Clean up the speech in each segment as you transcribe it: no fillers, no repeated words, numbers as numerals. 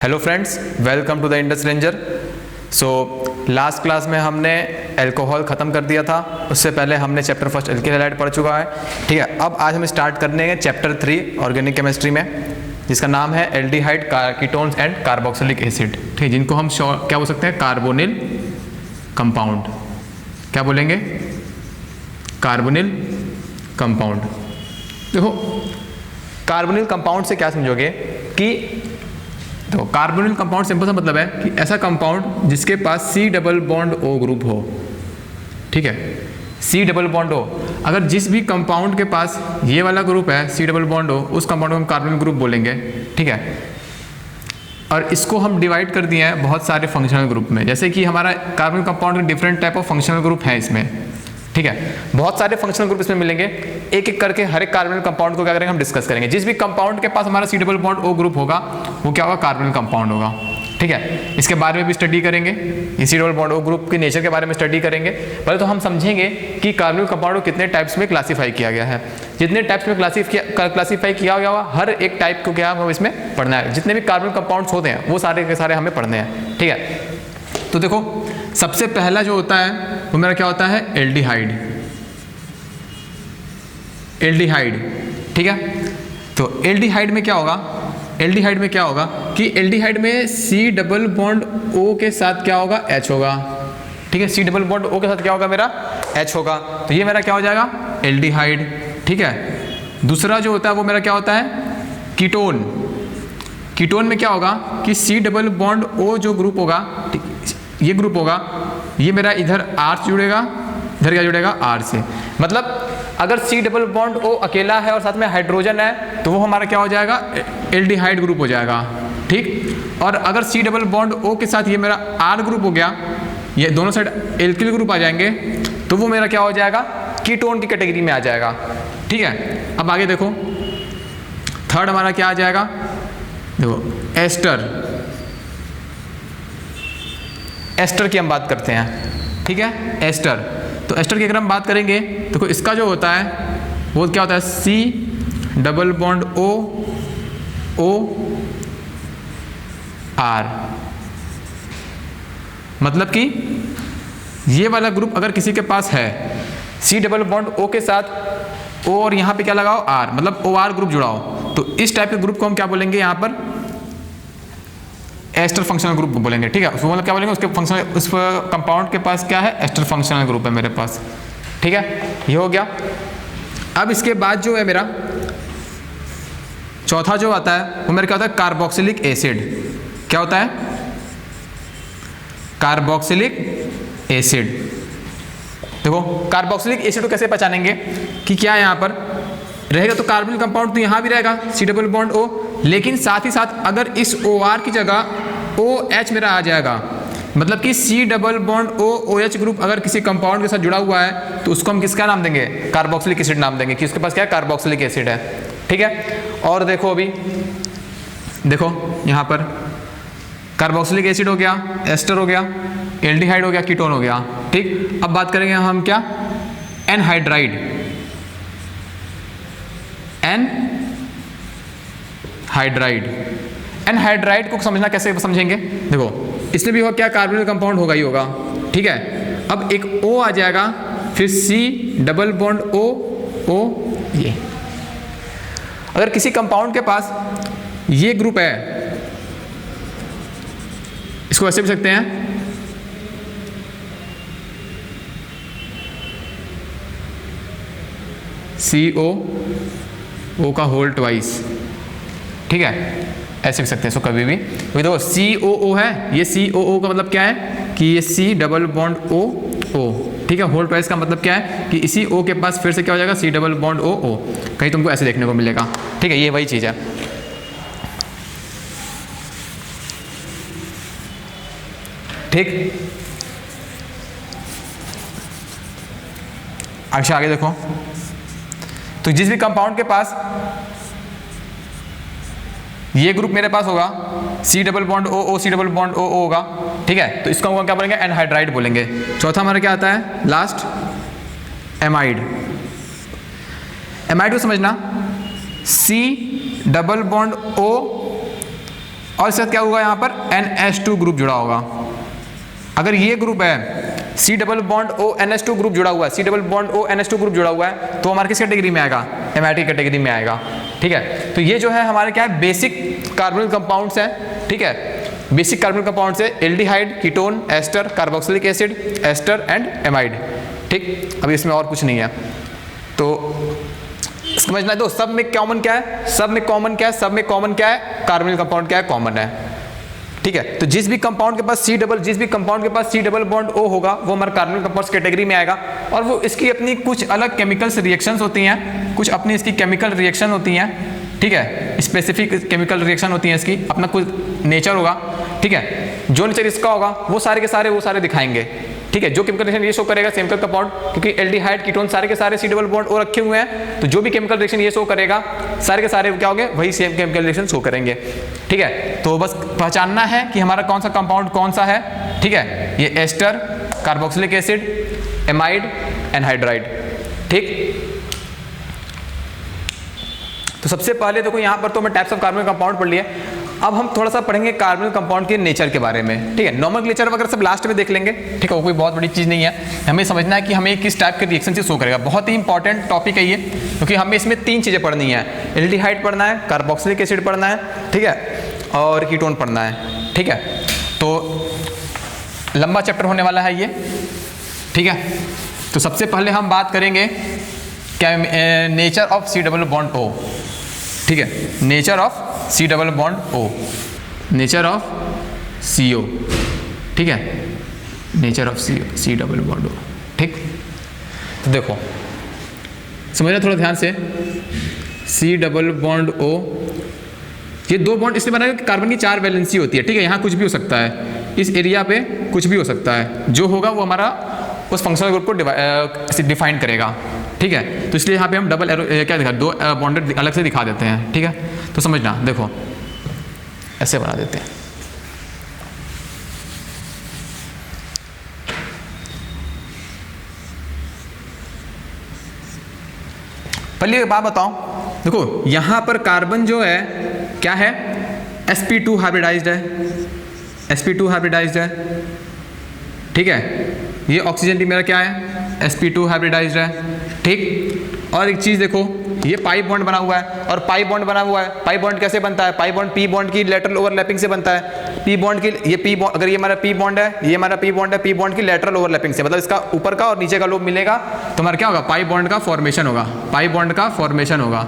Hello friends, welcome to the Indus ranger. So last class में हमने alcohol ख़त्म कर दिया था। उससे पहले हमने चैप्टर फर्स्ट एल्किल हैलाइड पढ़ चुका है। ठीक है, अब आज हम स्टार्ट करने हैं चैप्टर 3 ऑर्गेनिक केमिस्ट्री में, जिसका नाम है aldehyde, ketones and carboxylic acid. ठीक है, जिनको हम क्या बोल सकते हैं, कार्बोनिल कंपाउंड। क्या बोलेंगे? Carbonyl compound. देखो, कार्बोनिल कंपाउंड से क्या समझोगे कि तो कार्बोनिल कंपाउंड सिंपल सा मतलब है कि ऐसा कंपाउंड जिसके पास C double bond O group हो। ठीक है, C डबल बॉन्ड O। अगर जिस भी कंपाउंड के पास ये वाला ग्रुप है C डबल बॉन्ड O, उस कंपाउंड को हम कार्बोनिल ग्रुप बोलेंगे। ठीक है, और इसको हम डिवाइड कर दिए हैं बहुत सारे फंक्शनल ग्रुप में। जैसे कि हमारा कार्बोनिल कंपाउंड के different type of functional group हैं इसमें। ठीक है, बहुत सारे फंक्शनल ग्रुप इसमें मिलेंगे। एक एक करके हर एक कार्बोनिल कंपाउंड को क्या करेंगे, हम डिस्कस करेंगे। जिस भी कंपाउंड के पास हमारा C double bond O group होगा वो क्या होगा, कार्बोनिल कंपाउंड होगा। ठीक है, इसके बारे में भी स्टडी करेंगे, C double bond O group के नेचर के बारे में स्टडी करेंगे। पहले तो हम समझेंगे कि कार्बोनिल कंपाउंड को कितने टाइप्स में क्लासीफाई किया गया है। जितने टाइप्स में क्लासीफाई किया गया हुआ, हर एक टाइप को क्या हम इसमें पढ़ना है। जितने भी कार्बोनिल कंपाउंड्स होते हैं वो सारे के सारे हमें पढ़ने हैं। ठीक है, तो देखो, सबसे पहला जो होता है वो मेरा क्या होता है, एल्डिहाइड। एल्डिहाइड, ठीक है, तो एल्डिहाइड में क्या होगा, एल्डिहाइड में क्या होगा कि एल्डिहाइड में C डबल बॉन्ड O के साथ क्या होगा, H होगा। ठीक है, C डबल बॉन्ड O के साथ क्या होगा, मेरा H होगा। तो ये मेरा क्या हो जाएगा, एल्डिहाइड। ठीक है, दूसरा जो होता है वो मेरा क्या होता है, कीटोन। कीटोन में क्या होगा कि C डबल बॉन्ड O जो ग्रुप होगा, ये ग्रुप होगा, ये मेरा इधर R से जुड़ेगा, इधर क्या जुड़ेगा, R से। मतलब अगर C डबल बॉन्ड O अकेला है और साथ में हाइड्रोजन है तो वो हमारा क्या हो जाएगा, एल्डिहाइड ग्रुप हो जाएगा। ठीक, और अगर C डबल बॉन्ड O के साथ ये मेरा R ग्रुप हो गया, ये दोनों साइड एल्किल ग्रुप आ जाएंगे, तो वो मेरा क्या हो जाएगा, कीटोन की कैटेगरी में आ जाएगा। ठीक है, अब आगे देखो, थर्ड हमारा क्या आ जाएगा, देखो, एस्टर। एस्टर की हम बात करते हैं। ठीक है, एस्टर। तो एस्टर की अगर हम बात करेंगे तो इसका जो होता है वो क्या होता है, C double bond O R। मतलब कि ये वाला ग्रुप अगर किसी के पास है, C डबल बॉन्ड O के साथ O और यहाँ पे क्या लगाओ, R, मतलब OR ग्रुप जुड़ाओ, तो इस टाइप के ग्रुप को हम क्या बोलेंगे, यहाँ पर एस्टर फंक्शनल ग्रुप बोलेंगे। ठीक है, उसको मतलब क्या बोलेंगे, उसके फंक्शनल, उस कंपाउंड के पास क्या है, एस्टर फंक्शनल ग्रुप है मेरे पास। ठीक है, ये हो गया। अब इसके बाद जो है मेरा चौथा जो आता है वो मेरा क्या होता है, कार्बोक्सिलिक एसिड। क्या होता है, कार्बोक्सिलिक एसिड। देखो, कार्बोक्सिलिक एसिड को कैसे पहचानेंगे कि क्या यहाँ पर रहेगा, तो कार्बोनिल कंपाउंड तो यहाँ भी रहेगा C डबल बॉन्ड O, लेकिन साथ ही साथ अगर इस OR की जगह OH मेरा आ जाएगा, मतलब कि C double bond O OH group अगर किसी कंपाउंड के साथ जुड़ा हुआ है तो उसको हम किसका नाम देंगे, कार्बोक्सिलिक एसिड नाम देंगे, कि उसके पास क्या है, कार्बोक्सिलिक एसिड है। ठीक है, और देखो, अभी देखो यहाँ पर कार्बोक्सिलिक एसिड हो गया, एस्टर हो गया, एल्डिहाइड हो गया, कीटोन हो गया। ठीक, अब बात करेंगे हम क्या, एनहाइड्राइड। एनहाइड्राइड। एनहाइड्राइड को समझना कैसे समझेंगे, देखो, इसमें भी होगा क्या, कार्बोनिल कंपाउंड होगा ही होगा। ठीक है, अब एक O आ जाएगा, फिर C डबल बॉन्ड O ये। अगर किसी कंपाउंड के पास ये ग्रुप है, इसको ऐसे भी सकते हैं, CO का होल ट्वाइस। ठीक है, ऐसे भी सकते हैं इसको कभी भी। तो देखो, COO है, ये COO का मतलब क्या है कि ये C डबल बॉन्ड O। ठीक है, होल ट्वाइस का मतलब क्या है कि इसी O के पास फिर से क्या हो जाएगा, C डबल बॉन्ड O। कहीं तुमको ऐसे देखने को मिलेगा। ठीक है, ये वही चीज़ है। ठीक, अच्छा, आगे देखो, तो जिस भी कंपाउंड के पास ये ग्रुप मेरे पास होगा, C double bond O C double bond O होगा। ठीक है, तो इसको हम क्या बोलेंगे, एनहाइड्राइड बोलेंगे। चौथा हमारा क्या आता है, लास्ट, एमाइड। एमाइड को समझना, C डबल बॉन्ड O और इसके साथ क्या होगा, यहाँ पर NH2 ग्रुप जुड़ा होगा। अगर ये ग्रुप है C double bond O NH2 group जुड़ा हुआ है, C double bond O NH2 group जुड़ा हुआ है, तो हमारे किस कैटेगरी में आएगा, एमाइड कैटेगरी में आएगा। ठीक है, तो ये जो है हमारे क्या है, बेसिक कार्बोनिल कंपाउंड्स हैं। ठीक है, बेसिक कार्बोनिल कंपाउंड्स है aldehyde, ketone, ester, carboxylic acid, ester and amide. ठीक, अब इसमें और कुछ नहीं है। तो समझना है, तो सब में कॉमन क्या है, सब में कॉमन क्या है, सब में कॉमन क्या है, कार्बोनिल कंपाउंड क्या है, कॉमन है। ठीक है, तो जिस भी कंपाउंड के पास C डबल बॉन्ड O होगा वो हमारा कार्बोनिल कंपाउंड्स कैटेगरी में आएगा। और वो इसकी अपनी कुछ अलग केमिकल्स रिएक्शंस होती हैं, कुछ अपनी इसकी केमिकल रिएक्शन होती हैं। ठीक है, स्पेसिफिक केमिकल रिएक्शन होती है, इसकी अपना कुछ नेचर होगा। ठीक है, जो नेचर इसका होगा वो सारे के सारे दिखाएंगे। ठीक है, जो केमिकल रिएक्शन ये शो करेगा केमिकल कंपाउंड, क्योंकि एल्डिहाइड, कीटोन सारे के सारे C डबल बॉन्ड O रखे हुए हैं, तो जो भी केमिकल रिएक्शन ये शो करेगा सारे के सारे क्या होंगे, वही सेम केमिकल रिएक्शन शो करेंगे। ठीक है, तो बस पहचानना है कि हमारा कौन सा कंपाउंड कौन सा है। ठीक है, ये ester, carboxylic acid, amide, anhydride. ठीक, तो सबसे पहले देखो यहाँ पर तो मैं टाइप्स ऑफ कार्बोनिल कंपाउंड पढ़ लिया। अब हम थोड़ा सा पढ़ेंगे कार्बोनिल कंपाउंड के नेचर के बारे में। ठीक है, नॉमेनक्लेचर वगैरह सब लास्ट में देख लेंगे। ठीक है, वो कोई बहुत बड़ी चीज़ नहीं है, हमें समझना है कि हमें किस टाइप के रिएक्शन से शो करेगा। बहुत ही इंपॉर्टेंट टॉपिक है ये, क्योंकि हमें इसमें 3 चीज़ें पढ़नी है, एल्डिहाइड पढ़ना है, कार्बोक्सिलिक एसिड पढ़ना है, ठीक है, और कीटोन पढ़ना है। ठीक है, तो लंबा चैप्टर होने वाला है ये। ठीक है, तो सबसे पहले हम बात करेंगे क्या, nature of C double bond O। ठीक है, nature of C double bond O, nature of CO। ठीक है, nature of C double bond O। ठीक, तो देखो समझना थोड़ा ध्यान से, C डबल बॉन्ड O, ये 2 बॉन्ड इसलिए बना है कि कार्बन की 4 वैलेंसी होती है। ठीक है, यहाँ कुछ भी हो सकता है, इस एरिया पे कुछ भी हो सकता है, जो होगा वो हमारा उस फंक्शनल ग्रुप को डिफाइन करेगा। ठीक है, तो इसलिए यहाँ पे हम डबल एरो क्या दिखा, 2 बॉन्डेड अलग से दिखा देते हैं। ठीक है, तो समझना, देखो ऐसे बना देते हैं। पहले एक बात बताओ, देखो यहाँ पर कार्बन जो है क्या है, sp2 हाइब्रिडाइज्ड है, sp2 हाइब्रिडाइज्ड है। ठीक है, ये ऑक्सीजन भी मेरा क्या है, sp2 हाइब्रिडाइज्ड है। ठीक, और एक चीज़ देखो, ये पाई बॉन्ड बना हुआ है और पाई बॉन्ड बना हुआ है। पाई बॉन्ड कैसे बनता है, पाई बॉन्ड p बॉन्ड की लेटरल ओवरलैपिंग से बनता है। p बॉन्ड की ये p बॉन्ड, अगर ये हमारा p बॉन्ड है, ये हमारा p बॉन्ड है, p बॉन्ड की लेटरल ओवरलैपिंग से, मतलब इसका ऊपर का और नीचे का लोब मिलेगा तो हमारा क्या होगा, पाई बॉन्ड का फॉर्मेशन होगा, पाई बॉन्ड का फॉर्मेशन होगा।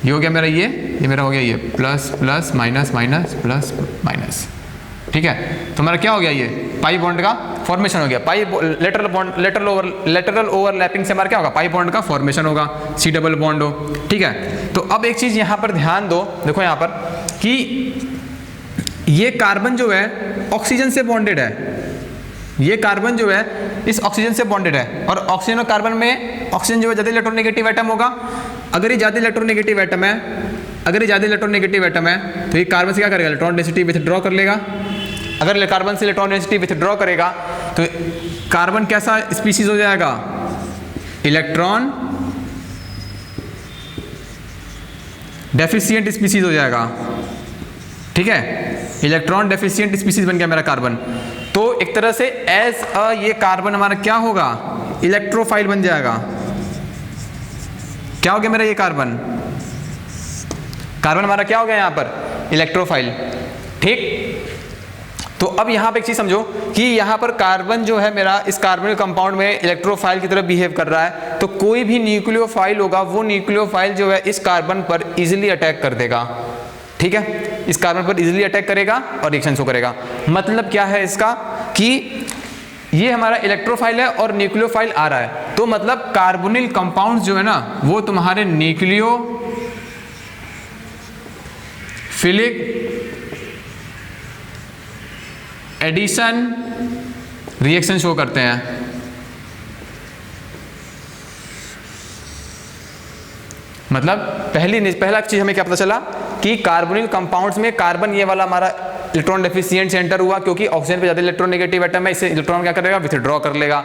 ये हो गया मेरा, ये मेरा हो गया ये plus plus minus minus plus minus. ठीक है, तो हमारा क्या हो गया, ये पाई बॉन्ड का फॉर्मेशन हो गया। पाई लेटरल बॉन्ड, लेटरल ओवरलैपिंग से हमारा क्या होगा, पाई बॉन्ड का फॉर्मेशन होगा, C डबल बॉन्ड हो। ठीक है, तो अब एक चीज़ यहाँ पर ध्यान दो, देखो यहाँ पर कि ये कार्बन जो है ऑक्सीजन से बॉन्डेड है, ये कार्बन जो है इस ऑक्सीजन से बॉन्डेड है, और ऑक्सीजन और कार्बन में ऑक्सीजन जो है ज़्यादा इलेक्ट्रोनेगेटिव एटम होगा। अगर ये ज़्यादा इलेक्ट्रोनेगेटिव एटम है, तो ये कार्बन से क्या करेगा, इलेक्ट्रॉन डेंसिटी विथड्रॉ कर लेगा। अगर कार्बन से इलेक्ट्रॉन डेंसिटी विथड्रॉ करेगा तो कार्बन कैसा स्पीशीज हो जाएगा, इलेक्ट्रॉन डेफिशिएंट स्पीशीज हो जाएगा। ठीक है, इलेक्ट्रॉन डेफिशिएंट स्पीशीज बन गया मेरा कार्बन। तो एक तरह से एज अ ये कार्बन हमारा क्या होगा, इलेक्ट्रोफाइल बन जाएगा। क्या हो गया मेरा ये कार्बन हमारा क्या हो गया यहाँ पर, इलेक्ट्रोफाइल। ठीक, तो अब यहाँ पे एक चीज समझो कि यहाँ पर कार्बन जो है मेरा इस कार्बोनिल कंपाउंड में इलेक्ट्रोफाइल की तरह बिहेव कर रहा है, तो कोई भी न्यूक्लियोफाइल होगा वो न्यूक्लियोफाइल जो है इस कार्बन पर इजीली अटैक कर देगा। ठीक है, इस कार्बन पर इजीली अटैक करेगा और रिएक्शन शो करेगा। मतलब क्या है इसका कि ये हमारा इलेक्ट्रोफाइल है और न्यूक्लियोफाइल आ रहा है, तो मतलब कार्बोनिल कंपाउंड जो है ना वो तुम्हारे न्यूक्लियोफिलिक एडिशन रिएक्शन शो करते हैं। मतलब पहला चीज हमें क्या पता चला कि कार्बोनिल कंपाउंड्स में कार्बन ये वाला हमारा इलेक्ट्रॉन डेफिशिएंट सेंटर हुआ, क्योंकि ऑक्सीजन पे ज्यादा इलेक्ट्रॉन नेगेटिव एटम है, इससे इलेक्ट्रॉन क्या करेगा, विथड्रॉ कर लेगा।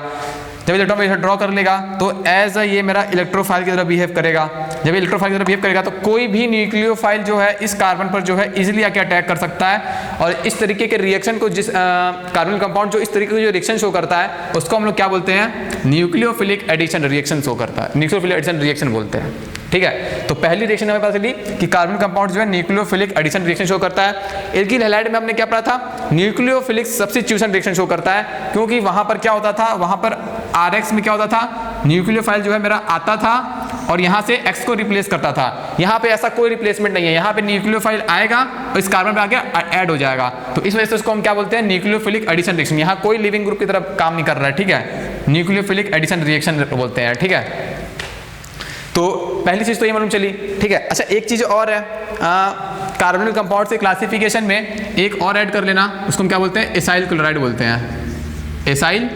जब इलेक्ट्रॉन विथड्रॉ कर लेगा तो एज अ ये मेरा इलेक्ट्रोफाइल की तरह बिहेव करेगा। जब ये इलेक्ट्रोफाइल की तरह बिहेव करेगा तो कोई भी न्यूक्लियोफाइल जो है इस कार्बन पर जो है इजीली आके अटैक कर सकता है, और इस तरीके के रिएक्शन को जिस कार्बन कंपाउंड जो इस तरीके के जो रिएक्शन शो करता है उसको हम लोग क्या बोलते हैं, न्यूक्लियोफिलिक एडिशन रिएक्शन शो करता है, न्यूक्लियोफिलिक एडिशन रिएक्शन बोलते हैं। ठीक है, तो पहली रिएक्शन हमें पता चली कि कार्बन कंपाउंड जो है न्यूक्लियोफिलिक एडिशन रिएक्शन शो करता है। एल्किल हैलाइड में हमने क्या पढ़ा था, न्यूक्लियोफिलिक सब्स्टिट्यूशन रिएक्शन शो करता है, क्योंकि वहां पर क्या होता था, वहां पर RX में क्या होता था, न्यूक्लियोफाइल जो है मेरा आता था और यहाँ से X को रिप्लेस करता था। यहाँ पे ऐसा कोई रिप्लेसमेंट नहीं है, यहाँ पे न्यूक्लियोफाइल आएगा और इस कार्बन पे आके ऐड हो जाएगा, तो इस वजह से उसको हम क्या बोलते हैं, न्यूक्लियोफिलिक एडिशन रिएक्शन। यहाँ कोई लिविंग ग्रुप की तरफ काम नहीं कर रहा है, ठीक है, न्यूक्लियोफिलिक एडिशन रिएक्शन बोलते हैं। ठीक है, तो पहली चीज तो ये मालूम चली। ठीक है, अच्छा एक चीज और है, कार्बोनिल कंपाउंड से क्लासिफिकेशन में एक और ऐड कर लेना, उसको हम क्या बोलते हैं, एसाइल क्लोराइड बोलते हैं, एसाइल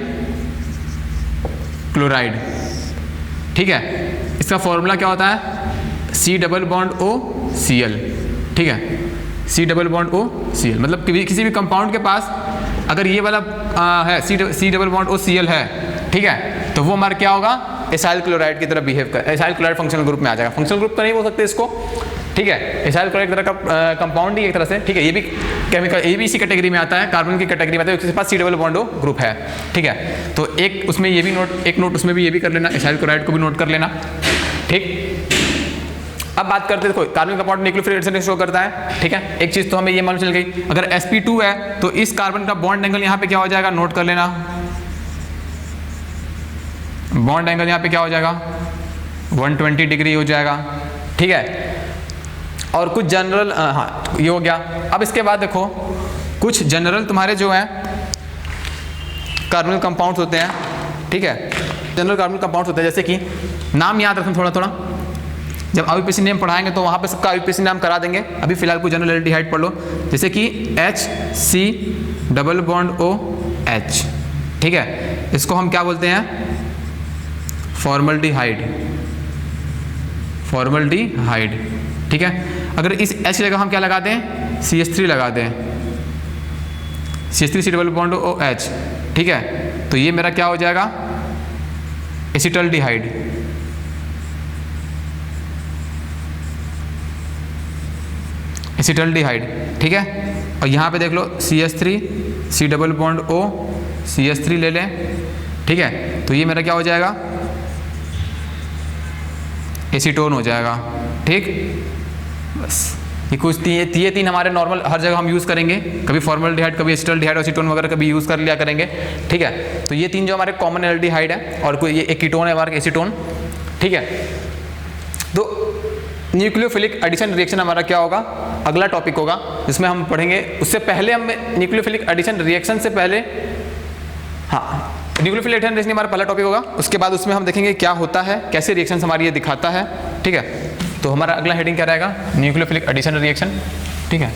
क्लोराइड। ठीक है, इसका फॉर्मूला क्या होता है, C+O Cl। ठीक है, C+O Cl मतलब किसी भी कंपाउंड के पास अगर ये वाला है C+O Cl है, ठीक है, तो वो हमारा क्या होगा, एसाइल क्लोराइड की तरह बिहेव कर, एसाइल क्लोराइड फंक्शनल ग्रुप में आ जाएगा। फंक्शनल ग्रुप तो नहीं बोल सकते इसको, ठीक है, एसाइल क्लोराइड की तरह का कंपाउंड ही एक तरह से। ठीक है, ये भी केमिकल, ये भी इसी कैटेगरी में आता है, कार्बन की कैटेगरी में आता है, उसके पास C+O ग्रुप है। ठीक है, तो एक उसमें ये भी नोट, एक नोट उसमें भी ये भी कर लेना, एसाइल क्लोराइड को भी नोट कर लेना। ठीक, अब बात करते हैं, देखो carbon compound nucleophilic addition show करता है। ठीक है, एक चीज तो हमें ये मालूम चल गई, अगर sp2 है तो इस कार्बन का बॉन्ड एंगल यहाँ पे क्या हो जाएगा, नोट कर लेना, बॉन्ड एंगल यहाँ पे क्या हो जाएगा, 120 डिग्री हो जाएगा। ठीक है, और कुछ जनरल, हाँ ये हो गया। अब इसके बाद देखो कुछ जनरल तुम्हारे जो हैं कार्बोनिल कंपाउंड्स होते हैं। ठीक है, जनरल कार्बोनिल कंपाउंड्स होते हैं, जैसे कि नाम याद रखना थोड़ा थोड़ा, जब IUPAC नेम पढ़ाएंगे तो वहाँ पे सबका IUPAC नाम करा देंगे। अभी फिलहाल कोई जनरल एल्डिहाइड पढ़ लो, जैसे कि HC+OH। ठीक है, इसको हम क्या बोलते हैं, फॉर्मल्डिहाइड, फॉर्मल्डिहाइड। ठीक है, अगर इस H जगह हम क्या लगा दें, CH3 लगा दें, CH3 C+OH। ठीक है, तो ये मेरा क्या हो जाएगा, एसिटल्डिहाइड। एसिटल्डिहाइड। ठीक है, और यहाँ पे देख लो CH3 C+O CH3 ले लें। ठीक है, तो ये मेरा क्या हो जाएगा, एसीटोन हो जाएगा। ठीक, बस ये कुछ ये तीन हमारे नॉर्मल हर जगह हम यूज़ करेंगे, कभी फॉर्मल्डिहाइड, कभी एसिटल्डिहाइड, एसीटोन वगैरह कभी यूज़ कर लिया करेंगे। ठीक है, तो ये तीन जो हमारे कॉमन एल्डिहाइड है, और कोई ये एक कीटोन है हमारा एसीटोन। ठीक है, तो न्यूक्लियोफिलिक एडिशन रिएक्शन हमारा क्या होगा, अगला टॉपिक होगा जिसमें हम पढ़ेंगे। उससे पहले हम न्यूक्लियोफिलिक एडिशन रिएक्शन से पहले, हाँ न्यूक्लियोफिलिक एडिशन रिएक्शन हमारा पहला टॉपिक होगा, उसके बाद उसमें हम देखेंगे क्या होता है, कैसे रिएक्शन हमारी ये दिखाता है। ठीक है, तो हमारा अगला हेडिंग क्या रहेगा, न्यूक्लियोफिलिक एडिशन रिएक्शन। ठीक है,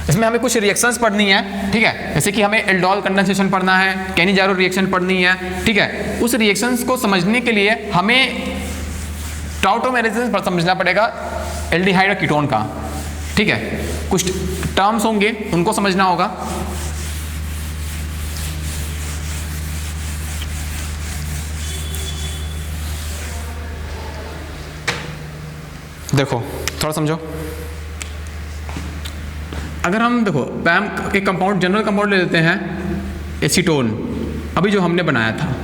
इसमें हमें कुछ रिएक्शंस पढ़नी है। ठीक है, जैसे कि हमें एल्डोल कंडेंसेशन पढ़ना है, कैनिजारो रिएक्शन पढ़नी है। ठीक है, उस रिएक्शंस को समझने के लिए हमें टाउटोमेरिज्म समझना पड़ेगा एल्डिहाइड और कीटोन का। ठीक है, कुछ टर्म्स होंगे उनको समझना होगा। देखो थोड़ा समझो, अगर हम देखो पैम के कंपाउंड, जनरल कंपाउंड ले लेते हैं, एसीटोन अभी जो हमने बनाया था।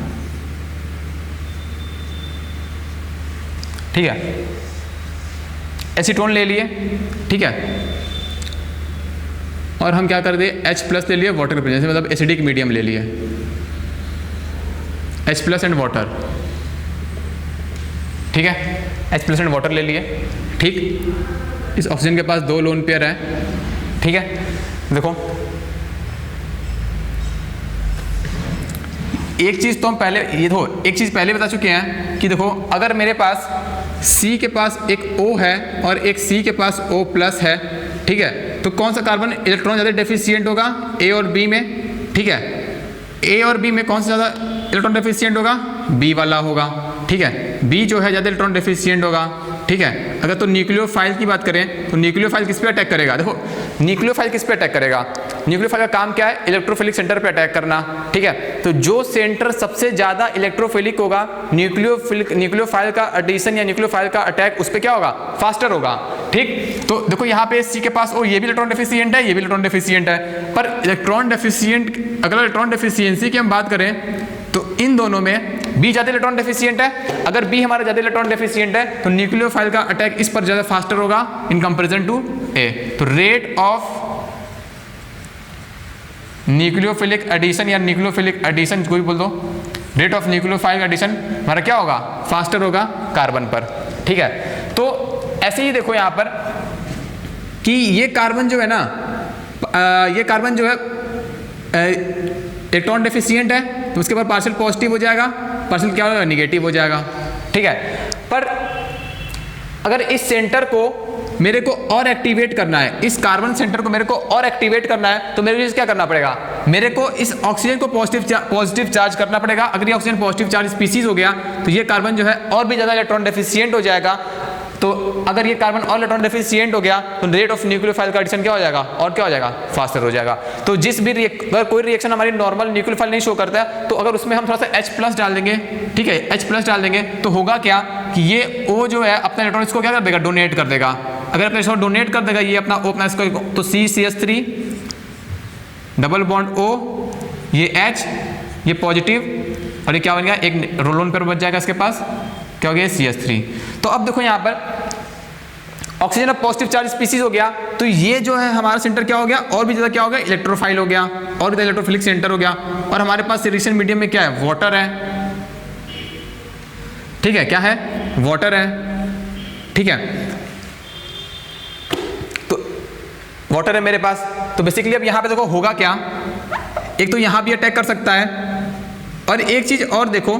ठीक है, एसीटोन ले लिए। ठीक है, और हम क्या कर दे, H+ ले लिए वाटर के प्रेजेंस में, मतलब एसिडिक मीडियम ले लिए, H+ एंड वाटर। ठीक है, H+ एंड वाटर ले लिए। ठीक, इस ऑक्सीजन के पास 2 लोन पेयर हैं। ठीक है, देखो एक चीज़ तो हम पहले, ये देखो एक चीज़ पहले बता चुके हैं कि देखो अगर मेरे पास C के पास एक O है और एक C के पास O+ है। ठीक है, तो कौन सा कार्बन इलेक्ट्रॉन ज़्यादा डेफिशिएंट होगा, A और B में। ठीक है, A और B में कौन सा ज़्यादा इलेक्ट्रॉन डेफिशिएंट होगा, B वाला होगा। ठीक है, B जो है ज़्यादा इलेक्ट्रॉन डेफिशिएंट होगा। ठीक है। अगर तो न्यूक्लियोफाइल की बात करें तो न्यूक्लियोफाइल किस पे अटैक करेगा, देखो न्यूक्लियोफाइल किस पे अटैक करेगा, न्यूक्लियोफाइल का काम क्या है, इलेक्ट्रोफिलिक सेंटर पे अटैक करना, ठीक है। तो जो सेंटर सबसे ज्यादा इलेक्ट्रोफिलिक होगा, न्यूक्लियोफाइल का एडिशन या न्यूक्लियोफाइल का अटैक उस पे क्या होगा, फास्टर होगा, ठीक। तो देखो यहाँ पे सी के पास ये भी इलेक्ट्रॉन डेफिशिएंट है, ये भी इलेक्ट्रॉन डेफिशिएंट है, पर इलेक्ट्रॉन डेफिशिएंट, अगर इलेक्ट्रॉन डेफिशिएंसी की हम बात करें तो इन दोनों में बी ज्यादा इलेक्ट्रॉन डेफिशिएंट है। अगर बी हमारा ज्यादा इलेक्ट्रॉन डेफिशिएंट है तो न्यूक्लियोफाइल का अटैक इस पर ज्यादा फास्टर होगा इन कंपैरिजन टू ए। तो रेट ऑफ न्यूक्लियोफिलिक एडिशन या न्यूक्लियोफिलिक एडिशन कोई बोल दो, रेट ऑफ न्यूक्लियोफाइल एडिशन हमारा क्या होगा, फास्टर होगा कार्बन पर, ठीक है। तो ऐसे ही देखो यहां पर कि ये कार्बन जो है ना, ये कार्बन जो है इलेक्ट्रॉन डेफिशिएंट है तो उसके बाद पार्शियल पॉजिटिव हो जाएगा, पार्शियल क्या होगा, निगेटिव हो जाएगा, ठीक है। पर अगर इस सेंटर को मेरे को और एक्टिवेट करना है, इस कार्बन सेंटर को मेरे को और एक्टिवेट करना है तो मेरे को क्या करना पड़ेगा, मेरे को इस ऑक्सीजन को पॉजिटिव चार्ज करना पड़ेगा। अगर ये ऑक्सीजन पॉजिटिव चार्ज स्पीसीज हो गया तो ये कार्बन जो है और भी ज्यादा इलेक्ट्रॉन डेफिशिएंट हो जाएगा। तो अगर ये कार्बन और इलेक्ट्रॉन डेफिशिएंट हो गया तो रेट ऑफ न्यूक्लियोफाइल का एडिशन क्या हो जाएगा, और क्या हो जाएगा, फास्टर हो जाएगा। तो जिस भी अगर कोई रिएक्शन हमारी नॉर्मल न्यूक्लियोफाइल नहीं शो करता है तो अगर उसमें हम थोड़ा सा H+ डाल देंगे, ठीक है, H+ डाल देंगे तो होगा क्या कि ये O जो है अपना इलेक्ट्रॉन इसको क्या कर देगा, डोनेट कर देगा। अगर अपना इसको डोनेट कर देगा ये अपना O अपना इसको, तो CCH3 डबल बॉन्ड O, ये H, ये पॉजिटिव, और ये क्या बन गया, एक रोलोन पर बच जाएगा इसके पास, क्या हो गया, CH3। तो अब देखो यहाँ पर ऑक्सीजन अब पॉजिटिव चार्ज स्पीसीज हो गया तो ये जो है हमारा सेंटर क्या हो गया, और भी ज्यादा क्या हो गया, इलेक्ट्रोफाइल हो गया, और भी इलेक्ट्रोफिलिक सेंटर हो गया। और हमारे पास रिएक्शन मीडियम में क्या है, वाटर है, ठीक है, क्या है, वाटर है, ठीक है। तो वाटर है मेरे पास, तो बेसिकली अब यहाँ पे देखो होगा क्या, एक तो यहाँ भी अटैक कर सकता है, और एक चीज और देखो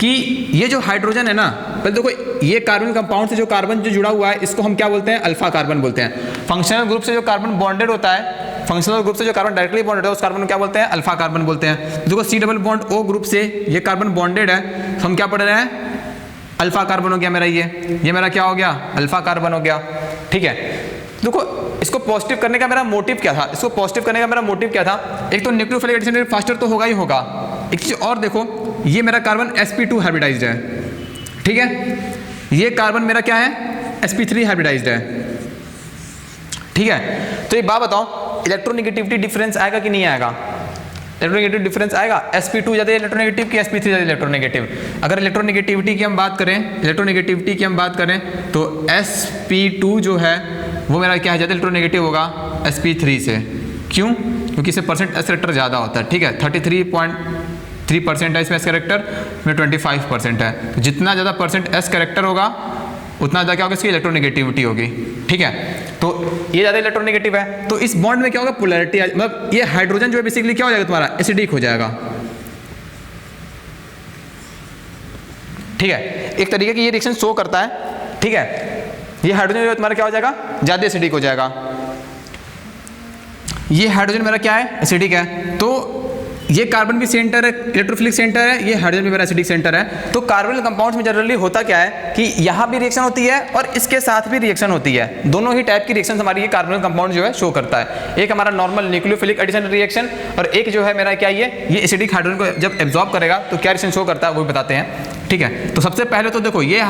कि ये जो हाइड्रोजन है ना, पहले देखो ये कार्बन कंपाउंड से जो कार्बन जो जुड़ा हुआ है इसको हम क्या बोलते हैं, अल्फा कार्बन बोलते हैं। फंक्शनल ग्रुप से जो कार्बन बॉन्डेड होता है, फंक्शनल ग्रुप से जो कार्बन डायरेक्टली बॉन्डेड है उस कार्बन को क्या बोलते हैं, अल्फा कार्बन बोलते हैं। तो देखो C double bond O group से ये कार्बन बॉन्डेड है तो हम क्या पढ़ रहे हैं, अल्फा कार्बन हो गया मेरा, ये मेरा क्या हो गया, अल्फा कार्बन हो गया, ठीक है। देखो इसको पॉजिटिव करने का मेरा मोटिव क्या था, इसको पॉजिटिव करने का मेरा मोटिव क्या था, एक तो न्यूक्लियोफिलिक एडिशन फास्टर तो होगा ही होगा, एक चीज और देखो ये मेरा कार्बन sp2 हाइब्रिडाइज्ड है, ठीक है, ये कार्बन मेरा क्या है, sp3 हाइब्रिडाइज्ड है, ठीक है। तो एक बात बताओ, इलेक्ट्रोनेगेटिविटी डिफरेंस आएगा कि नहीं आएगा, इलेक्ट्रोनेगेटिव डिफरेंस आएगा, sp2 ज्यादा इलेक्ट्रोनेगेटिव कि sp3 ज्यादा इलेक्ट्रोनेगेटिव। अगर इलेक्ट्रोनेगेटिविटी की हम बात करें, इलेक्ट्रोनेगेटिविटी की हम बात करें तो sp2 जो है वो मेरा क्या है, ज्यादा इलेक्ट्रोनेगेटिव होगा sp3 से, क्यों, क्योंकि इससे परसेंट एस कैरेक्टर ज्यादा होता है, ठीक है, 33.3% है इसमें एस कैरेक्टर में 25% है। तो जितना ज़्यादा परसेंट एस कैरेक्टर होगा उतना ज़्यादा क्या होगा, इसकी इलेक्ट्रोनेगेटिविटी होगी, ठीक है। तो ये ज़्यादा इलेक्ट्रोनेगेटिव है तो इस बॉन्ड में क्या होगा, पोलैरिटी, मतलब ये हाइड्रोजन जो है बेसिकली क्या हो जाएगा तुम्हारा, एसिडिक हो जाएगा, ठीक है। एक तरीके की ये रिएक्शन शो करता है, ठीक है, ये हाइड्रोजन जो है तुम्हारा क्या हो जाएगा, ज़्यादा एसिडिक हो जाएगा। ये हाइड्रोजन मेरा क्या है, एसिडिक है, तो ये कार्बन भी सेंटर है, इलेक्ट्रोफिलिक सेंटर है, ये हाइड्रोजन भी मेरा एसिडिक सेंटर है। तो कार्बोनिल कंपाउंड्स में जनरली होता क्या है कि यहाँ भी रिएक्शन होती है और इसके साथ भी रिएक्शन होती है, दोनों ही टाइप की रिएक्शन हमारी ये कार्बोनिल कंपाउंड जो है शो करता है। एक हमारा नॉर्मल न्यूक्लियोफिलिक एडिशन रिएक्शन, और एक जो है मेरा क्या, ये एसिडिक हाइड्रोजन को जब एब्जॉर्ब करेगा तो क्या रिएक्शन शो करता है वो बताते हैं, ठीक है। तो सबसे पहले तो देखो ये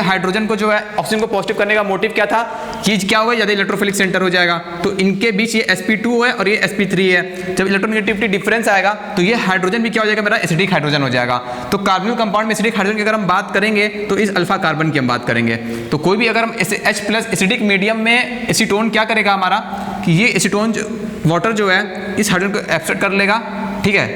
हाइड्रोजन को जो है ऑक्सीजन को पॉजिटिव करने का मोटिव क्या था, चीज क्या होगा, ज्यादा इलेक्ट्रोफिलिक सेंटर हो जाएगा, तो इनके बीच ये sp2 है और ये sp3 है। जब इलेक्ट्रोनेगेटिविटी डिफरेंस आएगा तो ये हाइड्रोजन भी क्या हो जाएगा, मेरा एसिडिक हाइड्रोजन हो जाएगा। तो कार्बोनिल कंपाउंड में एसिडिक हाइड्रोजन की अगर हम बात करेंगे तो इस अल्फा कार्बन की हम बात करेंगे। तो कोई भी अगर हम H+ एसिडिक मीडियम में एसीटोन क्या करेगा हमारा, कि ये एसीटोन वाटर जो है इस हाइड्रोजन को एब्सॉर्ब कर लेगा, ठीक है,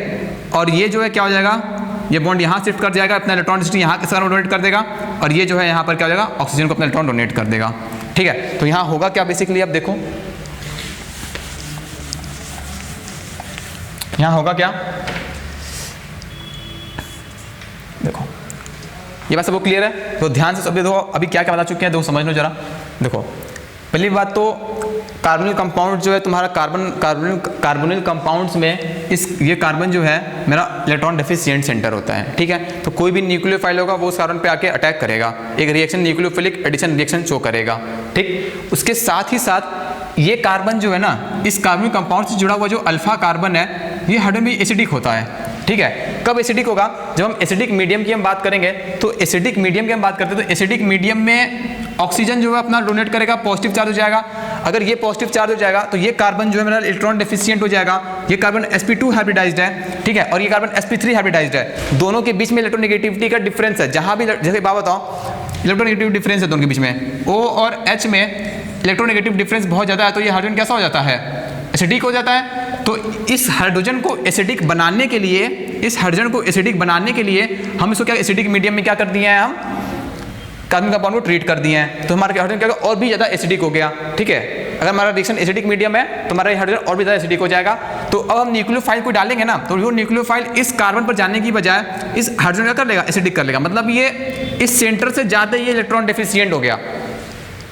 और ये जो है क्या हो जाएगा, ये बॉन्ड यहाँ शिफ्ट कर जाएगा, अपना इलेक्ट्रॉन यहाँ के साथ डोनेट कर देगा, और ये जो है यहाँ पर क्या हो जाएगा, ऑक्सीजन को अपना इलेक्ट्रॉन डोनेट कर देगा, ठीक है। तो यहाँ होगा क्या बेसिकली, अब देखो यहाँ होगा क्या, देखो ये बात सबको क्लियर है, तो ध्यान से सब देखो अभी क्या क्या बता चुके हैं, देखो समझ लो जरा। देखो पहली बात तो कार्बोनिल कंपाउंड जो है तुम्हारा कार्बोनिल कंपाउंड्स में ये कार्बन जो है मेरा इलेक्ट्रॉन डेफिशिएंट सेंटर होता है, ठीक है। तो कोई भी न्यूक्लियोफाइल होगा वो उस कार्बन पे आके अटैक करेगा, एक reaction nucleophilic addition reaction show करेगा, ठीक। उसके साथ ही साथ ये कार्बन जो है ना, इस कार्बोनिल कंपाउंड से जुड़ा हुआ जो अल्फा कार्बन है ये हाइड्रोजन भी एसिडिक होता है, ठीक है। कब एसिडिक होगा? जब हम एसिडिक मीडियम की हम बात करेंगे, तो एसिडिक मीडियम की हम बात करते हैं तो एसिडिक मीडियम में ऑक्सीजन जो है अपना डोनेट करेगा, पॉजिटिव चार्ज हो जाएगा। अगर ये पॉजिटिव चार्ज हो जाएगा तो ये कार्बन जो है मेरा इलेक्ट्रॉन डेफिशिएंट हो जाएगा। ये कार्बन sp2 हाइब्रिडाइज्ड है, ठीक है, और ये कार्बन sp3 हाइब्रिडाइज्ड है। दोनों के बीच में इलेक्ट्रोनेगेटिविटी का डिफरेंस है, जहां भी जैसे बात बताओ इलेक्ट्रोनेगेटिव डिफरेंस है दोनों के बीच में, O और H में इलेक्ट्रोनेगेटिव डिफरेंस बहुत ज़्यादा है, तो ये हाइड्रोजन कैसा हो जाता है? एसिडिक हो जाता है। तो इस हाइड्रोजन को एसिडिक बनाने के लिए, हम इसको क्या एसिडिक मीडियम में क्या कर दिए हैं, हम कार्बन कंपाउंड को ट्रीट कर दिए हैं, तो हमारा हाइड्रोजन क्या और भी ज़्यादा एसिडिक हो गया, ठीक है। अगर हमारा रिएक्शन एसिडिक मीडियम है तो हमारा हाइड्रोजन और भी ज़्यादा एसिडिक हो जाएगा। तो अब हम न्यूक्लियोफाइल को डालेंगे ना, तो वो न्यूक्लियोफाइल इस कार्बन पर जाने की बजाय इस हाइड्रोजन क्या कर लेगा? एसिडिक कर लेगा। मतलब ये इस सेंटर से ज़्यादा ये इलेक्ट्रॉन डेफिशिएंट हो गया,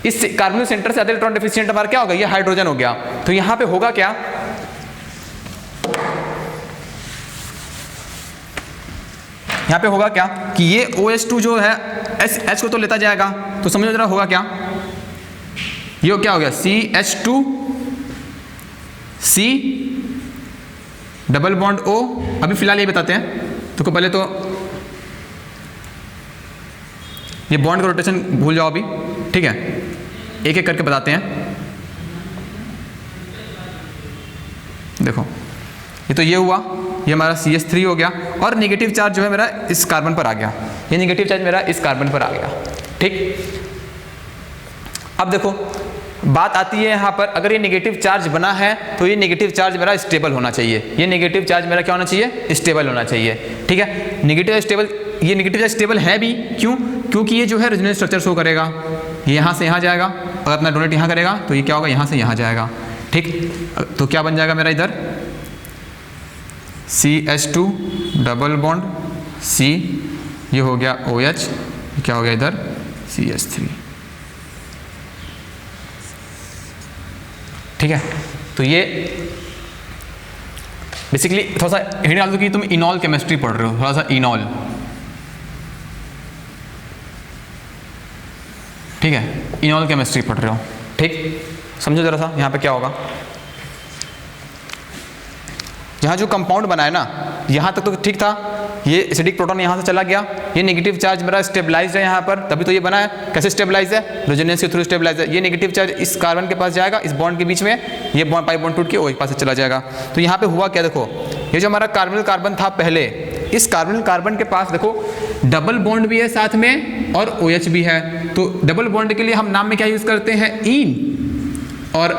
इस कार्बन सेंटर से ज़्यादा इलेक्ट्रॉन डेफिशिएंट हमारा क्या होगा? ये हाइड्रोजन हो गया। तो यहाँ पे होगा क्या? यहाँ पे होगा क्या कि ये OH2 जो है H को तो लेता जाएगा, तो समझो जरा होगा क्या? ये क्या हो गया? CH2 C double bond O। अभी फिलहाल ये बताते हैं, तो पहले तो ये बॉन्ड का रोटेशन भूल जाओ अभी, ठीक है, एक एक करके बताते हैं। देखो ये तो ये हुआ, ये हमारा CH3 हो गया, और नेगेटिव चार्ज जो है मेरा इस कार्बन पर आ गया, ये नेगेटिव चार्ज मेरा इस कार्बन पर आ गया, ठीक। अब देखो बात आती है यहाँ पर, अगर ये नेगेटिव चार्ज बना है तो ये नेगेटिव चार्ज मेरा स्टेबल होना चाहिए, ये नेगेटिव चार्ज मेरा क्या होना चाहिए? स्टेबल होना चाहिए, ठीक है। नेगेटिव स्टेबल, ये नेगेटिव चार्ज स्टेबल है भी, क्यों? क्योंकि ये जो है रेजोनेंस स्ट्रक्चर शो करेगा, ये यहाँ से यहाँ जाएगा, अगर अपना डोनेट यहाँ करेगा तो ये क्या होगा? यहाँ से यहाँ जाएगा, ठीक। तो क्या बन जाएगा मेरा इधर? CH2 डबल बॉन्ड C, ये हो गया OH, क्या हो गया इधर? CH3, ठीक है। तो ये बेसिकली थोड़ा सा हिंट डाल दो कि तुम इनॉल केमिस्ट्री पढ़ रहे हो, थोड़ा सा इनॉल, ठीक है, इनॉल केमिस्ट्री पढ़ रहे हो, ठीक। समझो जरा सा यहाँ पे क्या होगा। यहाँ जो कंपाउंड बना है ना, यहाँ तक तो ठीक था, ये एसिडिक प्रोटॉन यहाँ से चला गया, ये नेगेटिव चार्ज मेरा स्टेबलाइज्ड है यहाँ पर, तभी तो ये बना है। कैसे स्टेबलाइज है? रेजोनेंस के थ्रू स्टेबलाइज है। ये नेगेटिव चार्ज इस कार्बन के पास जाएगा, इस बॉन्ड के बीच में, ये बॉन्ड पाई बॉन्ड टूट के OH पास से चला जाएगा। तो यहाँ पे हुआ क्या? देखो ये जो हमारा कार्बोनिल कार्बन था पहले, इस कार्बोनिल कार्बन के पास देखो डबल बॉन्ड भी है साथ में और OH भी है। तो डबल बॉन्ड के लिए हम नाम में क्या यूज करते हैं? इन, और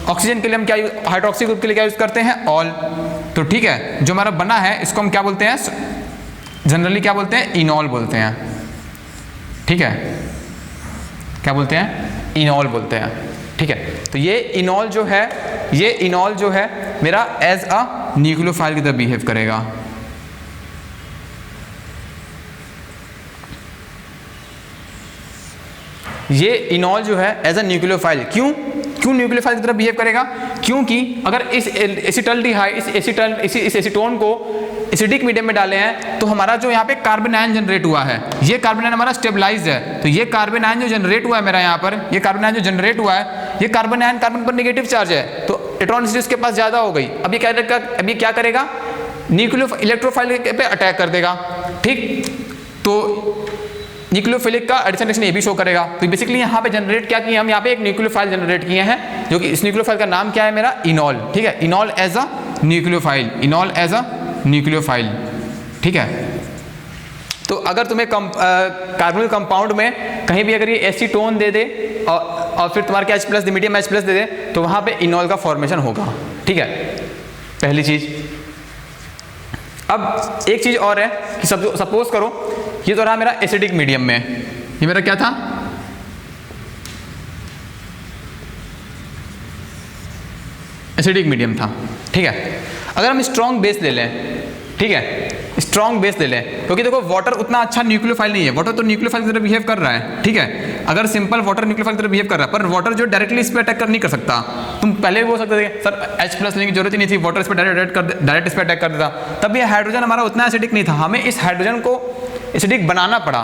ऑक्सीजन के लिए हम क्या, हाइड्रोक्सी ग्रुप के लिए क्या यूज करते हैं? ऑल। तो ठीक है, जो हमारा बना है इसको हम क्या बोलते हैं? जनरली क्या बोलते हैं? इनॉल बोलते हैं, ठीक है। क्या बोलते हैं? इनॉल बोलते हैं, ठीक है। तो ये इनॉल जो है, ये इनॉल जो है मेरा एज अ न्यूक्लियोफाइल की तरह बिहेव करेगा। ये इनॉल जो है एज अ न्यूक्लियोफाइल, क्यों न्यूक्लियोफाइल की तरह बिहेव करेगा? क्योंकि अगर इस एसिटल्डिहाइड, इस एसीटोन को एसिडिक मीडियम में डाले हैं तो हमारा जो यहाँ पे कार्बन आयन जनरेट हुआ है, ये कार्बन आयन हमारा स्टेबलाइज्ड है। तो ये कार्बन आयन जो जनरेट हुआ है मेरा यहाँ पर, ये कार्बन आयन जो जनरेट हुआ है, ये कार्बन आयन कार्बन पर नेगेटिव चार्ज है, तो इलेक्ट्रॉन इसके पास ज्यादा हो गई। अब ये क्या करेगा? इलेक्ट्रोफाइल पे अटैक कर देगा, ठीक। तो न्यूक्लियोफिलिक का एडिशन रिएक्शन ये भी शो करेगा। तो बेसिकली यहाँ पे जनरेट क्या किया हम? यहाँ पे एक न्यूक्लियोफाइल जनरेट किए हैं, जो कि इस न्यूक्लियोफाइल का नाम क्या है मेरा? इनॉल, ठीक है। Enol as a nucleophile, enol as a nucleophile, ठीक है। तो अगर तुम्हें कार्बोनिल कंपाउंड में कहीं भी अगर ये एसीटोन दे दे और फिर तुम्हारे क्या H+ मीडियम H+ दे दे, तो वहाँ पे इनॉल का फॉर्मेशन होगा, ठीक है, पहली चीज। अब एक चीज और है कि सपोज करो ये तो रहा मेरा एसिडिक मीडियम में, ये मेरा क्या था? एसिडिक मीडियम था, ठीक है। अगर हम स्ट्रॉन्ग बेस ले लें, ठीक है, स्ट्रॉन्ग बेस ले लें, क्योंकि देखो वाटर उतना अच्छा न्यूक्लियोफाइल नहीं है, वाटर तो न्यूक्लियोफाइल की तरह बिहेव कर रहा है, ठीक है। अगर सिंपल वाटर न्यूक्लियोफाइल की तरह बिहेव कर रहा है, पर वाटर जो डायरेक्टली इस पर अटैक नहीं कर सकता। तुम पहले भी बोल सकते थे सर H+ लेने की जरूरत ही नहीं थी, वाटर इस पर डायरेक्ट इस पर अटैक कर देता, तब ये हाइड्रोजन हमारा उतना एसिडिक नहीं था, हमें इस हाइड्रोजन को एसिडिक बनाना पड़ा,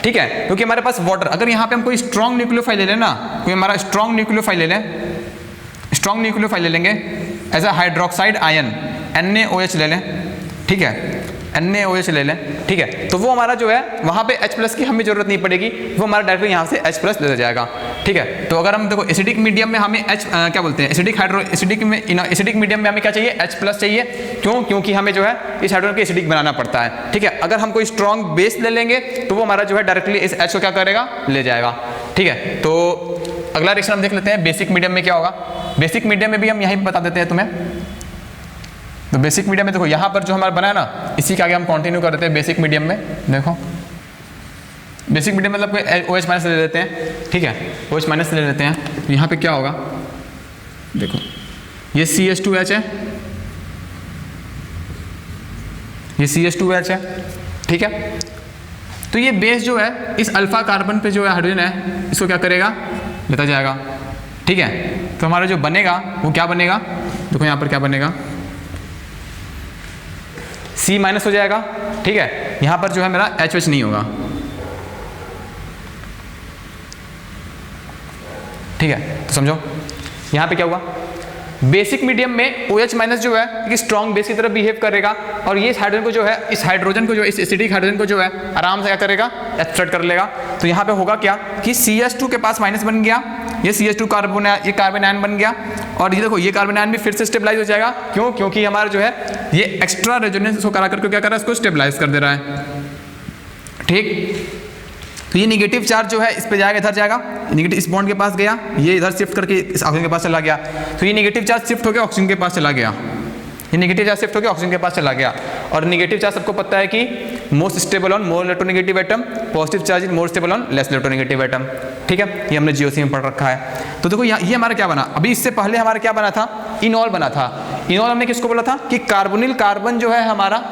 ठीक है, क्योंकि हमारे पास वाटर, अगर यहाँ पे हम कोई स्ट्रॉन्ग न्यूक्लियोफाइल ले लें ना, कोई हमारा स्ट्रॉन्ग न्यूक्लियोफाइल ले लें, स्ट्रॉन्ग न्यूक्लियोफाइल ले लेंगे as a hydroxide ion NaOH ले लें, ठीक है, NaOH ले लें, ठीक है, तो वो हमारा जो है वहाँ पे H+ की हमें जरूरत नहीं पड़ेगी, वो हमारा डायरेक्टली यहाँ से H+ ले जाएगा, ठीक है। तो अगर हम देखो एसिडिक मीडियम में हमें क्या बोलते हैं, एसिडिक मीडियम में हमें क्या चाहिए, H+ चाहिए, क्यों, क्योंकि हमें जो है इस हाइड्रोजन को एसिडिक बनाना पड़ता है, ठीक है। अगर हम कोई स्ट्रॉन्ग बेस ले लेंगे तो वो हमारा जो है डायरेक्टली इस H को क्या करेगा, ले जाएगा, ठीक है। तो अगला रिएक्शन हम देख लेते हैं बेसिक मीडियम में क्या होगा। बेसिक मीडियम में भी हम यहीं बता देते हैं तुम्हें। तो बेसिक मीडियम में देखो यहाँ पर जो हमारा बना है ना, इसी के आगे हम कंटिन्यू कर देते हैं बेसिक मीडियम में। देखो बेसिक मीडियम मतलब कोई OH- ले लेते हैं, ठीक है, OH- ले लेते हैं, तो यहाँ पे क्या होगा, देखो ये CH2H है, ये CH2H है, ठीक है। तो ये बेस जो है इस अल्फा कार्बन पे जो है हाइड्रोजन है, इसको क्या करेगा, लेता जाएगा, ठीक है। तो हमारा जो बनेगा वो क्या बनेगा, देखो यहाँ पर क्या बनेगा, C- हो जाएगा, ठीक है। यहाँ पर जो है मेरा HH नहीं होगा, ठीक है। तो समझो यहाँ पे क्या हुआ, बेसिक मीडियम में OH- जो है एक स्ट्रॉन्ग बेस की तरह बिहेव करेगा, और ये हाइड्रोजन को जो है, इस हाइड्रोजन को जो है, इस एसिडिक हाइड्रोजन को जो है आराम से क्या करेगा, एक्सट्रैक्ट कर लेगा। तो यहाँ पे होगा क्या कि CH2 के पास माइनस बन गया, ये CH2 कार्बन, ये कार्बन आयन बन गया, और ये देखो ये कार्बन आयन भी फिर से स्टेबलाइज हो जाएगा, क्यों, क्योंकि हमारा जो है ये एक्स्ट्रा रेजोनेंस को करा करके क्या कर रहा है, इसको स्टेबलाइज कर दे रहा है, ठीक। तो ये निगेटिव चार्ज जो है इस पे जाएगा, इधर जाएगा, निगेटिव इस बॉन्ड के पास गया, ये इधर शिफ्ट करके इस ऑक्सीजन के पास चला गया, तो ये निगेटिव चार्ज शिफ्ट होकर ऑक्सीजन के पास चला गया, ये निगेटिव चार्ज शिफ्ट होकर ऑक्सीजन के पास चला गया। और निगेटिव चार्ज सबको पता है कि most stable on more electronegative atom, positive charge is more stable on less electronegative atom, ठीक है, ये हमने GOC में पढ़ रखा है। तो देखो ये हमारा क्या बना, अभी इससे पहले हमारा क्या बना था, इनॉल बना था। इनॉल हमने किसको बोला था कि कार्बोनिल कार्बन जो है हमारा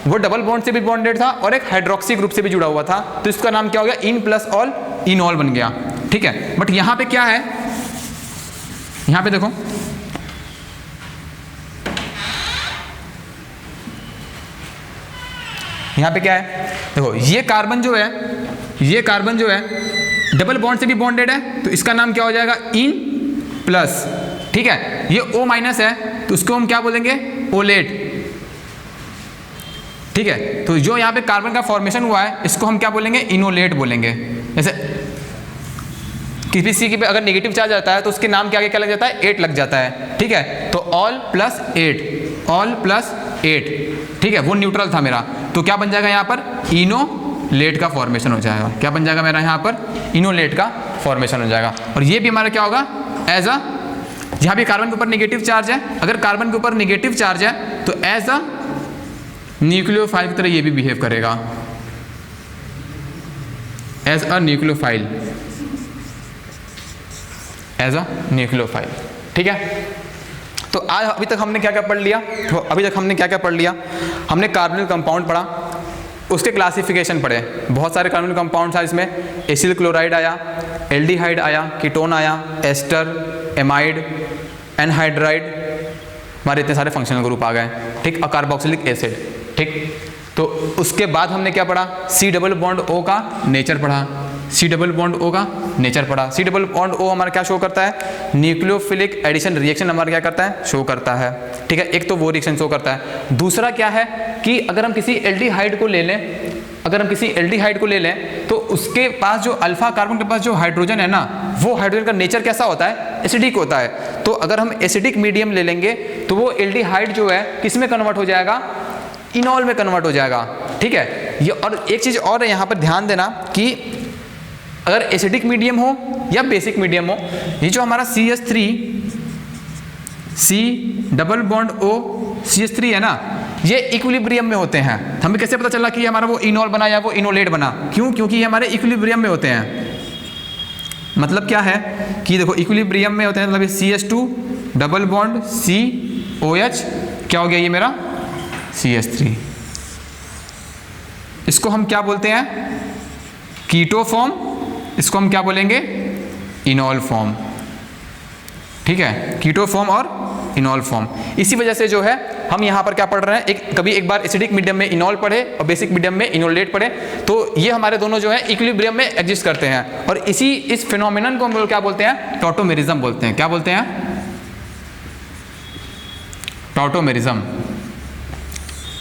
वो डबल बॉन्ड से भी बॉन्डेड था और एक हाइड्रोक्सी ग्रुप से भी जुड़ा हुआ था, तो इसका नाम क्या हो गया, इन प्लस ऑल, इनॉल बन गया, ठीक है। बट यहाँ पे क्या है, यहाँ पे देखो यहाँ पे क्या है, देखो ये कार्बन जो है, ये कार्बन जो है डबल बॉन्ड से भी बॉन्डेड है, तो इसका नाम क्या हो जाएगा, इन प्लस, ठीक है। ये O- है तो उसको हम क्या बोलेंगे, ओलेट, ठीक है। तो जो यहाँ पे कार्बन का फॉर्मेशन हुआ है इसको हम क्या बोलेंगे, इनोलेट बोलेंगे। जैसे किसी की पे अगर नेगेटिव चार्ज आता है तो उसके नाम के आगे क्या लग जाता है, 8 लग जाता है, ठीक है। तो ऑल प्लस 8, ठीक है, वो न्यूट्रल था मेरा, तो क्या बन जाएगा यहाँ पर, इनोलेट का फॉर्मेशन हो जाएगा, क्या बन जाएगा मेरा यहाँ पर, इनोलेट का फॉर्मेशन हो जाएगा। और ये भी हमारा क्या होगा, एज अ, जहाँ भी कार्बन के ऊपर निगेटिव चार्ज है, अगर कार्बन के ऊपर निगेटिव चार्ज है तो एज अ न्यूक्लियोफाइल की तरह ये भी बिहेव करेगा, as a nucleophile, as a nucleophile, ठीक है। तो आज अभी तक हमने क्या क्या पढ़ लिया, तो अभी तक हमने क्या क्या पढ़ लिया, हमने कार्बोनिल कंपाउंड पढ़ा, उसके क्लासिफिकेशन पढ़े, बहुत सारे कार्बोनिल कंपाउंड था, इसमें एसिल क्लोराइड आया, एल्डिहाइड आया, कीटोन आया, एस्टर, एमाइड, एनहाइड्राइड, हमारे इतने सारे फंक्शनल ग्रुप आ गए, ठीक, और कार्बोक्सिलिक एसिड, ठीक। तो उसके बाद हमने क्या पढ़ा, C+O का नेचर पढ़ा, C+O का नेचर पढ़ा। C+O हमारा क्या शो करता है, न्यूक्लियोफिलिक एडिशन रिएक्शन हमारा क्या करता है, शो करता है, ठीक है। एक तो वो रिएक्शन शो करता है, दूसरा क्या है कि अगर हम किसी एल्डिहाइड को ले लें, अगर हम किसी एल्डिहाइड को ले लें तो उसके पास जो अल्फा कार्बन के पास जो हाइड्रोजन है ना, वो हाइड्रोजन का नेचर कैसा होता है, एसिडिक होता है। तो अगर हम एसिडिक मीडियम ले लेंगे तो वो एल्डिहाइड जो है किस में कन्वर्ट हो जाएगा, इनॉल में कन्वर्ट हो जाएगा, ठीक है। ये और एक चीज़ और है यहाँ पर ध्यान देना कि अगर एसिडिक मीडियम हो या बेसिक मीडियम हो, ये जो हमारा CH3 CH3 है ना, ये इक्विलिब्रियम में होते हैं। हमें कैसे पता चला कि हमारा वो इनॉल बना या वो इनोलेट बना, क्यों, क्योंकि ये हमारे इक्विलिब्रियम में होते हैं। मतलब क्या है कि देखो इक्विलिब्रियम में होते हैं, मतलब CH2 डबल बॉन्ड COH, क्या हो गया ये मेरा CH3, इसको हम क्या बोलते हैं, कीटो फॉर्म इसको हम क्या बोलेंगे, इनॉल फॉर्म। ठीक है, कीटो फॉर्म और इनॉल फॉर्म। इसी वजह से जो है हम यहाँ पर क्या पढ़ रहे हैं, कभी एक बार एसिडिक मीडियम में इनॉल पढ़े और बेसिक मीडियम में इनोलेट पढ़े, तो ये हमारे दोनों जो है इक्विलिब्रियम में एग्जिस्ट करते हैं। और इस फिनोमिनन को हम लोग क्या बोलते हैं, टॉटोमेरिज्म बोलते हैं। क्या बोलते हैं, टॉटोमेरिज्म।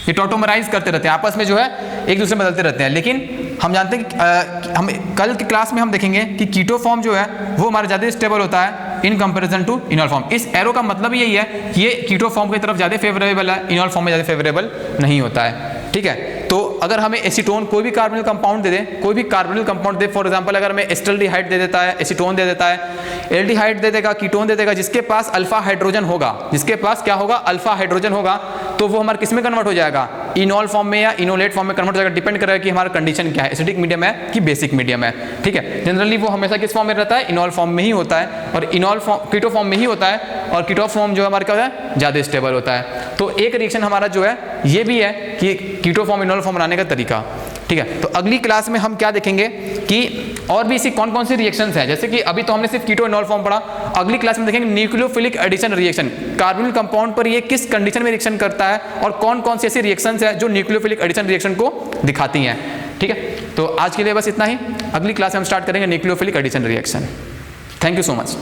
ये टॉटोमराइज करते रहते हैं, आपस में जो है एक दूसरे में बदलते रहते हैं। लेकिन हम जानते हैं कि हम कल की क्लास में हम देखेंगे कि कीटो फॉर्म जो है वो हमारा ज़्यादा स्टेबल होता है in comparison to enol form. इस एरो का मतलब यही है कि ये कीटो फॉर्म की तरफ ज़्यादा फेवरेबल है, इनॉल फॉर्म में ज़्यादा फेवरेबल नहीं होता है। ठीक है, तो अगर हमें एसीटोन कोई भी कार्बोनिल कंपाउंड दे दे, कोई भी carbonyl compound they, for example अगर हमें एस्टल्डिहाइड दे देता है, एसीटोन दे देता है, एल्डिहाइड दे देगा, कीटोन दे देगा, जिसके पास अल्फा हाइड्रोजन होगा, जिसके पास क्या होगा, अल्फा हाइड्रोजन होगा, तो वो हमारे किस में कन्वर्ट हो जाएगा, इनॉल फॉर्म में या इनोलेट फॉर्म में कन्वर्ट हो जाएगा। डिपेंड करेगा कि हमारा कंडीशन क्या है, एसिडिक मीडियम है कि बेसिक मीडियम है। ठीक है, जनरली वो हमेशा किस फॉर्म में रहता है, इनॉल फॉर्म में ही होता है, और इनॉल फॉर्म कीटो फॉर्म में ही होता है, और कीटो फॉर्म जो हमारा क्या होता है, ज़्यादा स्टेबल होता है। तो एक रिएक्शन हमारा जो है ये भी है कि कीटो फॉर्म इनॉल फॉर्म बनाने का तरीका। ठीक है, तो अगली क्लास में हम क्या देखेंगे कि और भी इसी कौन कौन सी रिएक्शंस हैं, जैसे कि अभी तो हमने सिर्फ कीटो इनॉल फॉर्म पढ़ा, अगली क्लास में देखेंगे nucleophilic addition reaction, carbonyl compound पर ये किस कंडीशन में रिएक्शन करता है और कौन कौन सी ऐसी रिएक्शंस है जो न्यूक्लियोफिलिक एडिशन रिएक्शन को दिखाती हैं। ठीक है, तो आज के लिए बस इतना ही, अगली क्लास में हम स्टार्ट करेंगे nucleophilic addition reaction. Thank you so much.